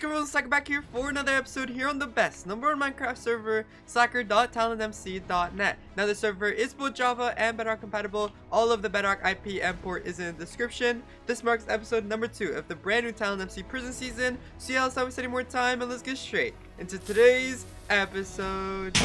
good, everyone? Slacker back here for another episode here on the best #1 Minecraft server, slacker.talonmc.net. Now the server is both Java and Bedrock compatible. All of the Bedrock IP and port is in the description. This marks episode number 2 of the brand new TalonMC prison season. So yeah, let's not waste any more time and let's get straight into today's episode.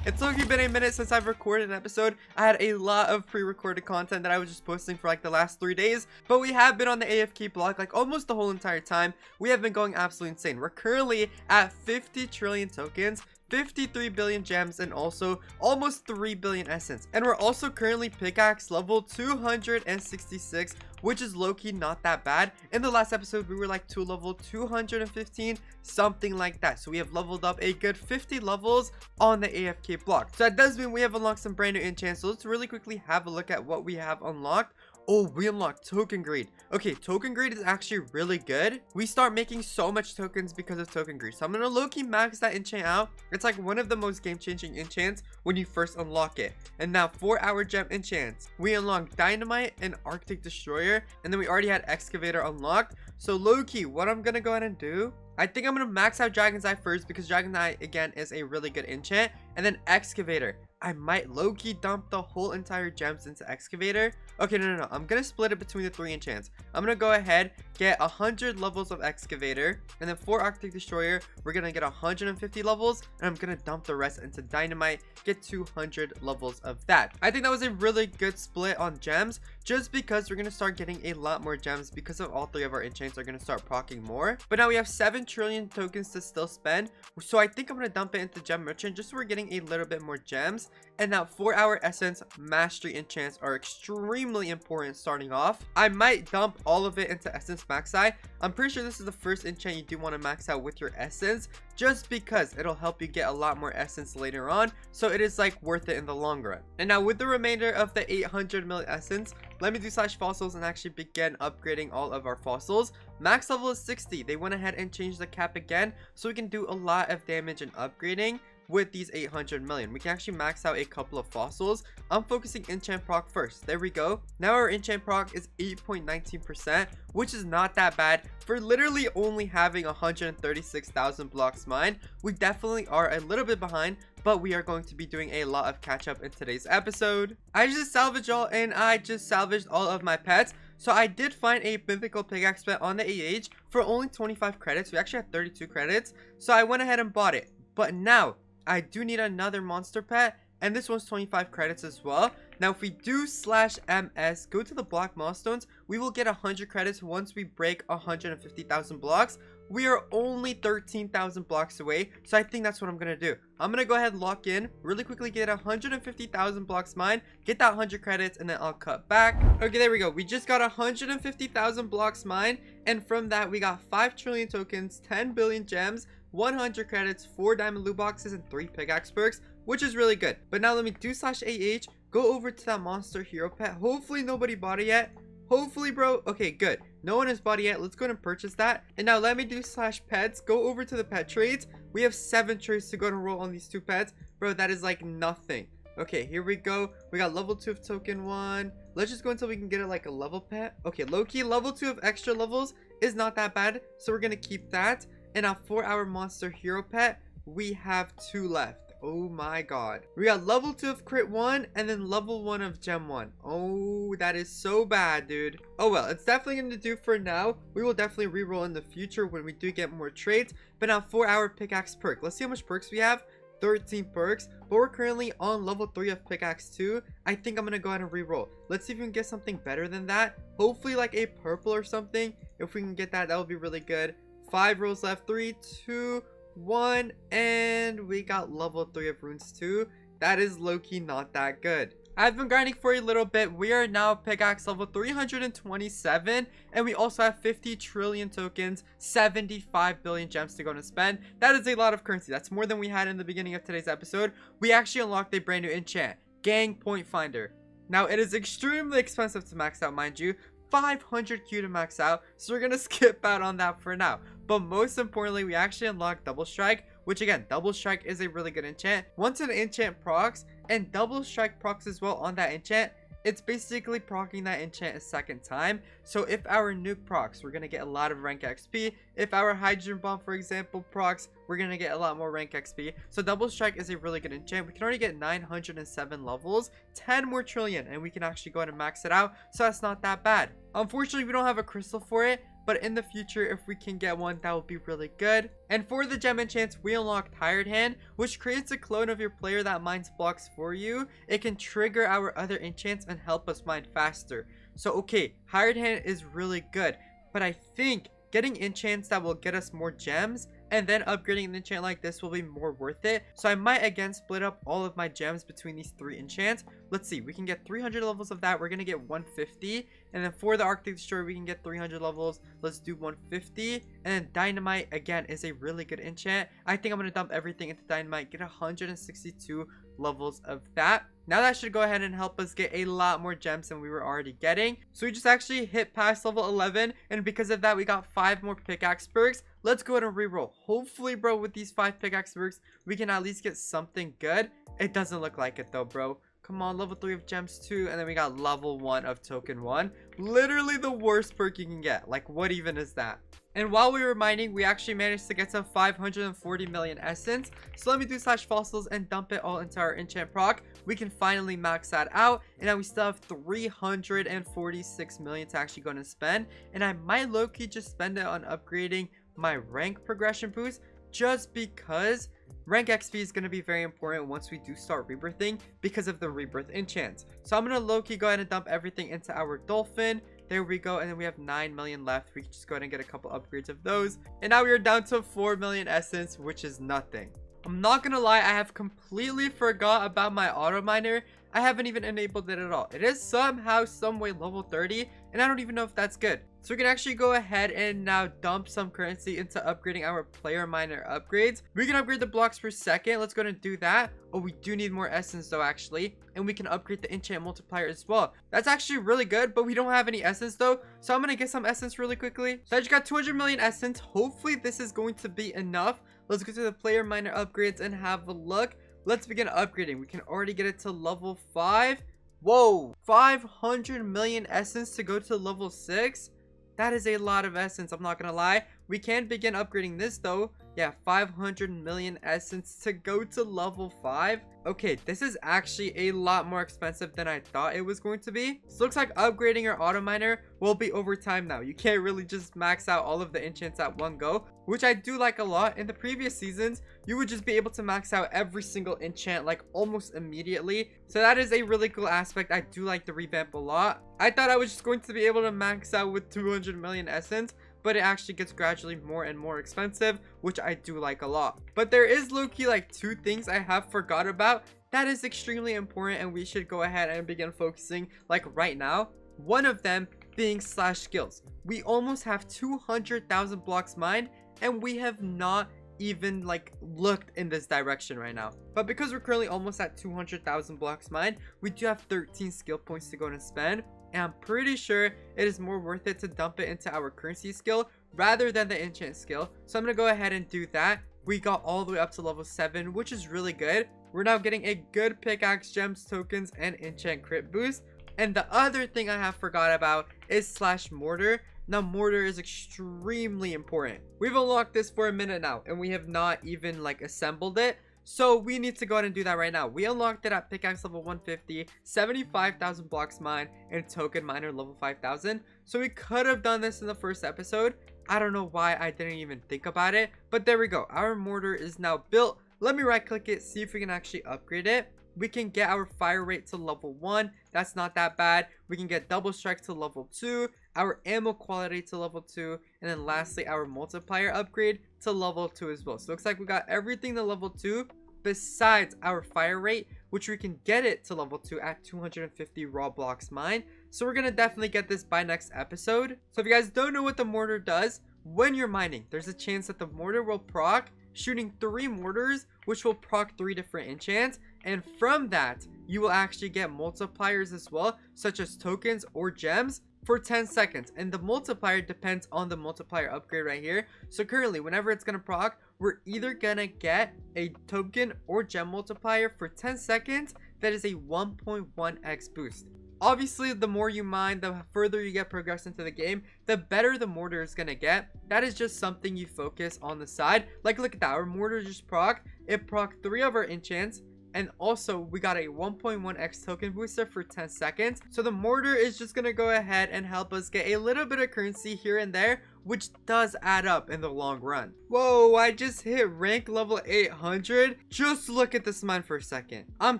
It's only been a minute since I've recorded an episode. I had a lot of pre-recorded content that I was just posting for like the last 3 days, but we have been on the AFK block like almost the whole entire time. We have been going absolutely insane. We're currently at 50 trillion tokens, 53 billion gems, and also almost 3 billion essence. And we're also currently pickaxe level 266, which is low-key not that bad. In the last episode we were like to level 215, something like that. So we have leveled up a good 50 levels on the AFK block. So that does mean we have unlocked some brand new enchants. So let's really quickly have a look at what we have unlocked. Oh, we unlocked token greed. Okay, token greed is actually really good. We start making so much tokens because of token greed. So I'm gonna low-key max that enchant out. It's like one of the most game-changing enchants when you first unlock it. And now for our gem enchants, we unlocked dynamite and arctic destroyer, and then we already had excavator unlocked. So low-key, what I'm gonna go ahead and do, I think I'm gonna max out Dragon's Eye first, because Dragon's Eye again is a really good enchant. And then excavator, I might low-key dump the whole entire gems into excavator. Okay, no, I'm gonna split it between the 3 enchants. I'm gonna go ahead, get 100 levels of excavator, and then for arctic destroyer we're gonna get 150 levels, and I'm gonna dump the rest into dynamite, get 200 levels of that. I think that was a really good split on gems, just because we're gonna start getting a lot more gems because of all 3 of our enchants are gonna start proccing more. But now we have 7 trillion tokens to still spend, so I think I'm gonna dump it into gem merchant just so we're getting a little bit more gems. And now for our essence, mastery enchants are extremely important starting off. I might dump all of it into essence max eye. I'm pretty sure this is the first enchant you do want to max out with your essence, just because it'll help you get a lot more essence later on, so it is like worth it in the long run. And now with the remainder of the 800 million essence, let me do /fossils and actually begin upgrading all of our fossils. Max level is 60. They went ahead and changed the cap again, so we can do a lot of damage and upgrading with these 800 million. We can actually max out a couple of fossils. I'm focusing enchant proc first. There we go. Now our enchant proc is 8.19%, which is not that bad for literally only having 136,000 blocks mined. We definitely are a little bit behind, but we are going to be doing a lot of catch up in today's episode. I just salvaged all, and I just salvaged all of my pets. So I did find a mythical pickaxe pet on the AH for only 25 credits. We actually had 32 credits, so I went ahead and bought it. But now I do need another monster pet, and this one's 25 credits as well. Now if we do /ms, go to the block milestones, we will get 100 credits once we break 150,000 blocks. We are only 13,000 blocks away, so I think that's what I'm gonna do. I'm gonna go ahead and lock in really quickly, get 150,000 blocks mined, get that 100 credits, and then I'll cut back. Okay, there we go. We just got 150,000 blocks mined, and from that we got 5 trillion tokens, 10 billion gems, 100 credits, 4 diamond loot boxes, and 3 pickaxe perks, which is really good. But now let me do /AH, go over to that monster hero pet. Hopefully nobody bought it yet. Hopefully, bro. Okay, good. No one has bought it yet. Let's go and purchase that. And now let me do /pets, go over to the pet trades. We have 7 trades to go and roll on these 2 pets. Bro, that is like nothing. Okay, here we go. We got level 2 of token 1. Let's just go until we can get it like a level pet. Okay, low-key, level 2 of extra levels is not that bad, so we're gonna keep that. And now for our monster hero pet, we have 2 left. Oh my god. We got level 2 of crit 1 and then level 1 of gem 1. Oh, that is so bad, dude. Oh well, it's definitely going to do for now. We will definitely reroll in the future when we do get more traits. But now for our pickaxe perk, let's see how much perks we have. 13 perks, but we're currently on level 3 of pickaxe 2. I think I'm going to go ahead and reroll. Let's see if we can get something better than that. Hopefully like a purple or something. If we can get that, that would be really good. 5 rolls left. 3, 2, 1, and we got level 3 of runes 2. That is low-key not that good. I've been grinding for a little bit. We are now pickaxe level 327, and we also have 50 trillion tokens, 75 billion gems to go and spend. That is a lot of currency. That's more than we had in the beginning of today's episode. We actually unlocked a brand new enchant, Gang Point Finder. Now it is extremely expensive to max out, mind you. 500 Q to max out, so we're gonna skip out on that for now. But most importantly, we actually unlocked double strike, which again, double strike is a really good enchant. Once an enchant procs and double strike procs as well on that enchant, it's basically proccing that enchant a second time. So if our nuke procs, we're going to get a lot of rank XP. If our hydrogen bomb, for example, procs, we're going to get a lot more rank XP. So double strike is a really good enchant. We can already get 907 levels, 10 more trillion, and we can actually go ahead and max it out. So that's not that bad. Unfortunately, we don't have a crystal for it, but in the future, if we can get one, that would be really good. And for the gem enchants, we unlock Tired Hand, which creates a clone of your player that mines blocks for you. It can trigger our other enchants and help us mine faster. So okay, Tired Hand is really good, but I think getting enchants that will get us more gems and then upgrading an enchant like this will be more worth it. So I might again split up all of my gems between these 3 enchants. Let's see, we can get 300 levels of that. We're gonna get 150, and then for the Arctic Destroyer we can get 300 levels. Let's do 150, and then Dynamite again is a really good enchant. I think I'm gonna dump everything into Dynamite, get 162 levels of that. Now that should go ahead and help us get a lot more gems than we were already getting. So we just actually hit past level 11, and because of that we got 5 more pickaxe perks. Let's go ahead and reroll. Hopefully, bro, with these 5 pickaxe perks we can at least get something good. It doesn't look like it though, bro. Come on, level 3 of gems 2, and then we got level 1 of token 1. Literally the worst perk you can get. Like, what even is that? And while we were mining, we actually managed to get to 540 million essence. So let me do /fossils and dump it all into our enchant proc. We can finally max that out, and now we still have 346 million to actually go and spend. And I might low-key just spend it on upgrading my rank progression boost, just because rank XP is going to be very important once we do start rebirthing because of the rebirth enchants. So I'm going to low-key go ahead and dump everything into our dolphin. There we go, and then we have 9 million left. We can just go ahead and get a couple upgrades of those, and now we are down to 4 million essence, which is nothing. I'm not gonna lie, I have completely forgot about my auto miner. I haven't even enabled it at all. It is somehow, some way level 30, and I don't even know if that's good. So we can actually go ahead and now dump some currency into upgrading our player miner upgrades. We can upgrade the blocks per second. Let's go ahead and do that. Oh, we do need more essence though, actually. And we can upgrade the enchant multiplier as well. That's actually really good, but we don't have any essence though. So I'm going to get some essence really quickly. So I just got 200 million essence. Hopefully this is going to be enough. Let's go to the player miner upgrades and have a look. Let's begin upgrading. We can already get it to level 5. Whoa, 500 million essence to go to level 6. That is a lot of essence, I'm not gonna lie. We can begin upgrading this though. Yeah, 500 million essence to go to level 5. Okay, this is actually a lot more expensive than I thought it was going to be. So looks like upgrading your auto miner will be over time now. You can't really just max out all of the enchants at one go, which I do like a lot. In the previous seasons, you would just be able to max out every single enchant like almost immediately. So that is a really cool aspect. I do like the revamp a lot. I thought I was just going to be able to max out with 200 million essence, but it actually gets gradually more and more expensive, which I do like a lot. But there is low-key like 2 things I have forgot about that is extremely important, and we should go ahead and begin focusing like right now. One of them being /skills. We almost have 200,000 blocks mined, and we have not even like looked in this direction right now. But because we're currently almost at 200,000 blocks mined, we do have 13 skill points to go and spend. And I'm pretty sure it is more worth it to dump it into our currency skill rather than the enchant skill. So I'm going to go ahead and do that. We got all the way up to level 7, which is really good. We're now getting a good pickaxe, gems, tokens, and enchant crit boost. And the other thing I have forgot about is /mortar. Now, mortar is extremely important. We've unlocked this for a minute now, and we have not even like assembled it. So we need to go ahead and do that right now. We unlocked it at pickaxe level 150, 75,000 blocks mined, and token miner level 5,000. So we could have done this in the first episode. I don't know why I didn't even think about it, but there we go. Our mortar is now built. Let me right click it, see if we can actually upgrade it. We can get our fire rate to level 1. That's not that bad. We can get double strike to level 2, our ammo quality to level 2, and then lastly our multiplier upgrade to level 2 as well. So looks like we got everything to level 2 besides our fire rate, which we can get it to level 2 at 250 raw blocks mined. So we're gonna definitely get this by next episode. So if you guys don't know what the mortar does, when you're mining, there's a chance that the mortar will proc shooting 3 mortars, which will proc 3 different enchants, and from that you will actually get multipliers as well, such as tokens or gems, for 10 seconds. And the multiplier depends on the multiplier upgrade right here. So currently, whenever it's gonna proc, we're either gonna get a token or gem multiplier for 10 seconds that is a 1.1x boost. Obviously, the more you mine, the further you get progressed into the game, the better the mortar is gonna get. That is just something you focus on the side. Like, look at that. Our mortar just proc. It proc 3 of our enchants. And also, we got a 1.1x token booster for 10 seconds. So the mortar is just gonna go ahead and help us get a little bit of currency here and there, which does add up in the long run. Whoa, I just hit rank level 800. Just look at this mine for a second. I'm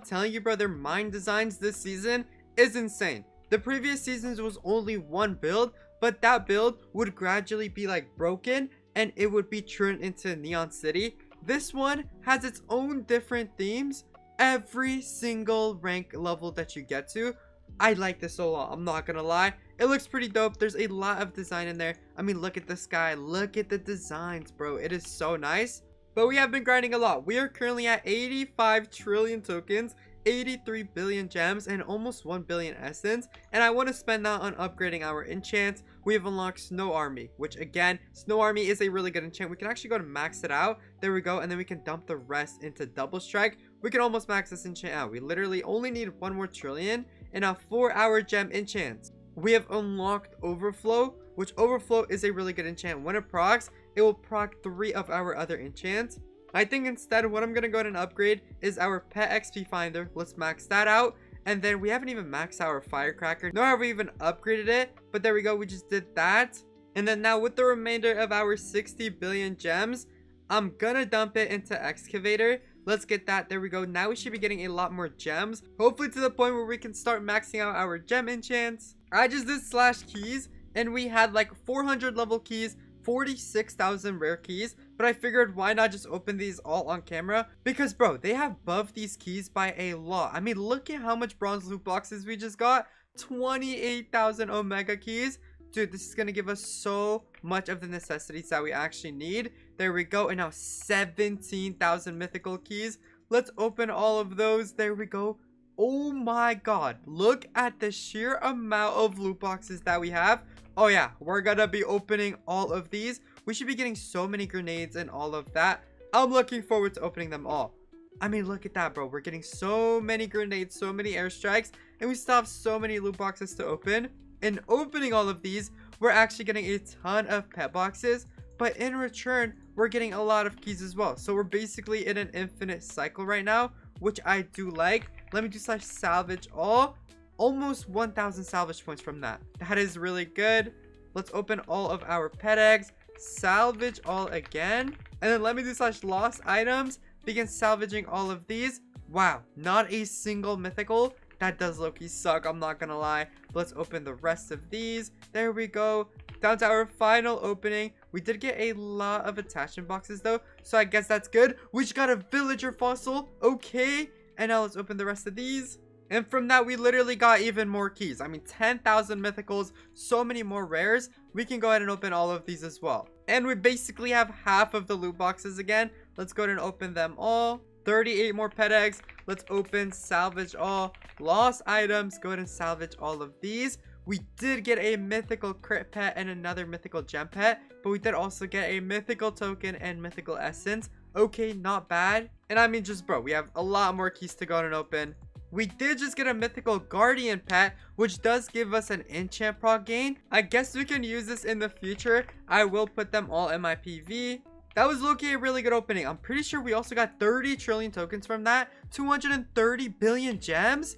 telling you, bro, their mine designs this season is insane. The previous seasons was only one build, but that build would gradually be like broken and it would be turned into Neon City. This one has its own different themes every single rank level that you get to. I like this a lot, I'm not gonna lie. It looks pretty dope. There's a lot of design in there. I mean, look at the sky, look at the designs, bro. It is so nice. But we have been grinding a lot. We are currently at 85 trillion tokens, 83 billion gems, and almost 1 billion essence. And I want to spend that on upgrading our enchants. We have unlocked Snow Army, which again, Snow Army is a really good enchant. We can actually go to max it out. There we go. And then we can dump the rest into Double Strike. We can almost max this enchant out. We literally only need 1 more trillion and a 4-hour gem enchant. We have unlocked Overflow, which Overflow is a really good enchant. When it procs, it will proc 3 of our other enchants. I think instead what I'm going to go ahead and upgrade is our pet XP finder. Let's max that out. And then we haven't even maxed our firecracker, nor have we even upgraded it. But there we go, we just did that. And then now with the remainder of our 60 billion gems, I'm gonna dump it into excavator. Let's get that. There we go. Now we should be getting a lot more gems, hopefully to the point where we can start maxing out our gem enchants. I just did slash keys and we had like 400 level keys, 46,000 rare keys, but I figured why not just open these all on camera, because bro, they have buffed these keys by a lot. I mean, look at how much bronze loot boxes we just got. 28,000 omega keys. Dude, this is gonna give us so much of the necessities that we actually need. There we go. And now 17,000 mythical keys. Let's open all of those. There we go. Oh my god, look at the sheer amount of loot boxes that we have. Oh yeah, we're gonna be opening all of these. We should be getting so many grenades and all of that. I'm looking forward to opening them all. I mean, look at that, bro. We're getting so many grenades, so many airstrikes, and we still have so many loot boxes to open. And opening all of these, we're actually getting a ton of pet boxes, but in return, we're getting a lot of keys as well. So we're basically in an infinite cycle right now, which I do like. Let me do slash salvage all. Almost 1,000 salvage points from that. That is really good. Let's open all of our pet eggs. Salvage all again. And then let me do slash lost items. Begin salvaging all of these. Wow, not a single mythical. That does low-key suck, I'm not gonna lie. But let's open the rest of these. There we go. Down to our final opening. We did get a lot of attachment boxes though, so I guess that's good. We just got a villager fossil. Okay. And now let's open the rest of these. And from that, we literally got even more keys. I mean, 10,000 mythicals, so many more rares. We can go ahead and open all of these as well. And we basically have half of the loot boxes again. Let's go ahead and open them all. 38 more pet eggs. Let's open, salvage all. Lost items, go ahead and salvage all of these. We did get a mythical crit pet and another mythical gem pet, but we did also get a mythical token and mythical essence. Okay, not bad. And I mean, just bro, we have a lot more keys to go ahead and open. We did just get a mythical guardian pet, which does give us an enchant proc gain. I guess we can use this in the future. I will put them all in my PV. That was low-key a really good opening. I'm pretty sure we also got 30 trillion tokens from that. 230 billion gems?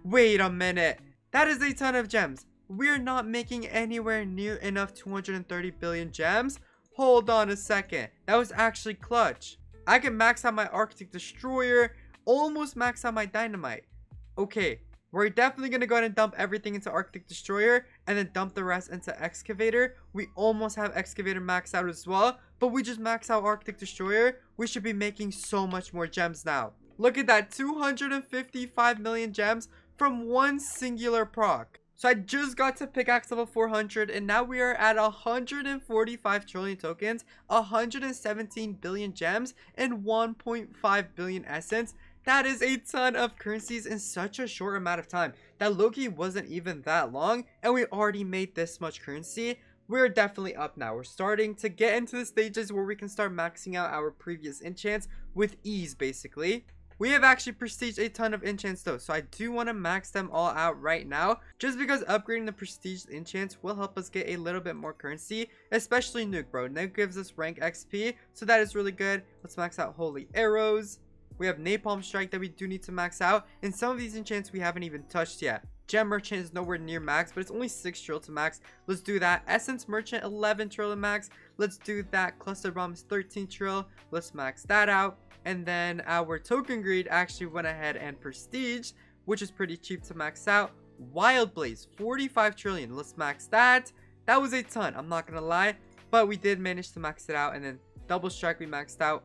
Wait a minute. That is a ton of gems. We're not making anywhere near enough 230 billion gems. Hold on a second. That was actually clutch. I can max out my Arctic Destroyer. Almost max out my Dynamite. Okay, we're definitely going to go ahead and dump everything into Arctic Destroyer and then dump the rest into Excavator. We almost have Excavator maxed out as well, but we just maxed out Arctic Destroyer. We should be making so much more gems now. Look at that, 255 million gems from one singular proc. So I just got to pickaxe level 400 and now we are at 145 trillion tokens, 117 billion gems, and 1.5 billion essence. That is a ton of currencies in such a short amount of time. That Loki wasn't even that long and we already made this much currency. We're definitely up now. We're starting to get into the stages where we can start maxing out our previous enchants with ease basically. We have actually prestiged a ton of enchants though, so I do want to max them all out right now, just because upgrading the prestige enchants will help us get a little bit more currency, especially Nuke, bro. Nuke gives us rank XP, so that is really good. Let's max out Holy Arrows. We have Napalm Strike that we do need to max out, and some of these enchants we haven't even touched yet. Gem Merchant is nowhere near max, but it's only 6 trill to max. Let's do that. Essence Merchant, 11 trill to max. Let's do that. Cluster Bomb is 13 trill. Let's max that out. And then our Token Greed actually went ahead and prestige, which is pretty cheap to max out. Wild Blaze, 45 trillion. Let's max that. That was a ton, I'm not gonna lie, but we did manage to max it out. And then Double Strike we maxed out.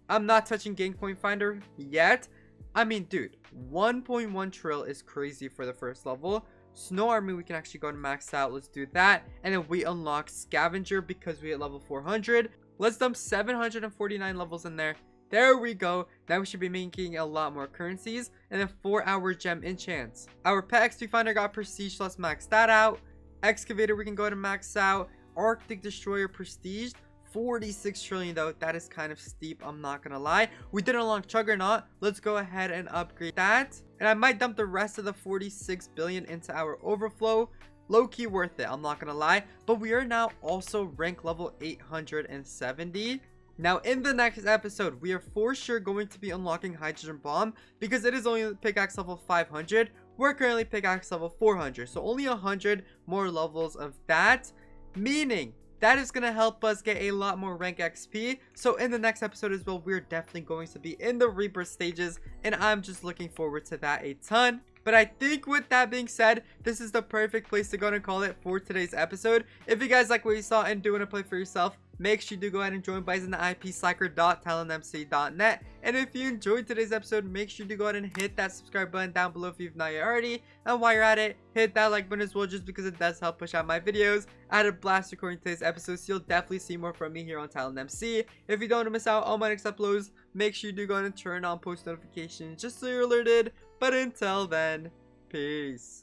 I'm not touching Gang Point Finder yet. I mean, dude, 1.1 trill is crazy for the first level. Snow Army we can actually go and max out. Let's do that. And then we unlock Scavenger because we hit level 400. Let's dump 749 levels in there. There we go. Now we should be making a lot more currencies. And then 4-hour gem enchants. Our pet XP finder got prestige, so let's max that out. Excavator we can go ahead and max out. Arctic Destroyer prestige. 46 trillion though. That is kind of steep, I'm not gonna lie. We did unlock Juggernaut. Let's go ahead and upgrade that. And I might dump the rest of the 46 billion into our overflow. Low-key worth it, I'm not gonna lie. But we are now also rank level 870. Now in the next episode, we are for sure going to be unlocking Hydrogen Bomb because it is only pickaxe level 500. We're currently pickaxe level 400, so only 100 more levels of that, meaning that is going to help us get a lot more rank XP. So in the next episode as well, we're definitely going to be in the Reaper stages, and I'm just looking forward to that a ton. But I think with that being said, this is the perfect place to go and call it for today's episode. If you guys like what you saw and do want to play for yourself, make sure you do go ahead and join by using the ipslacker.talonmc.net. And if you enjoyed today's episode, make sure you do go ahead and hit that subscribe button down below if you've not yet already. And while you're at it, hit that like button as well, just because it does help push out my videos. I had a blast recording today's episode, so you'll definitely see more from me here on TalonMC. If you don't want to miss out on my next uploads, make sure you do go ahead and turn on post notifications just so you're alerted. But until then, peace.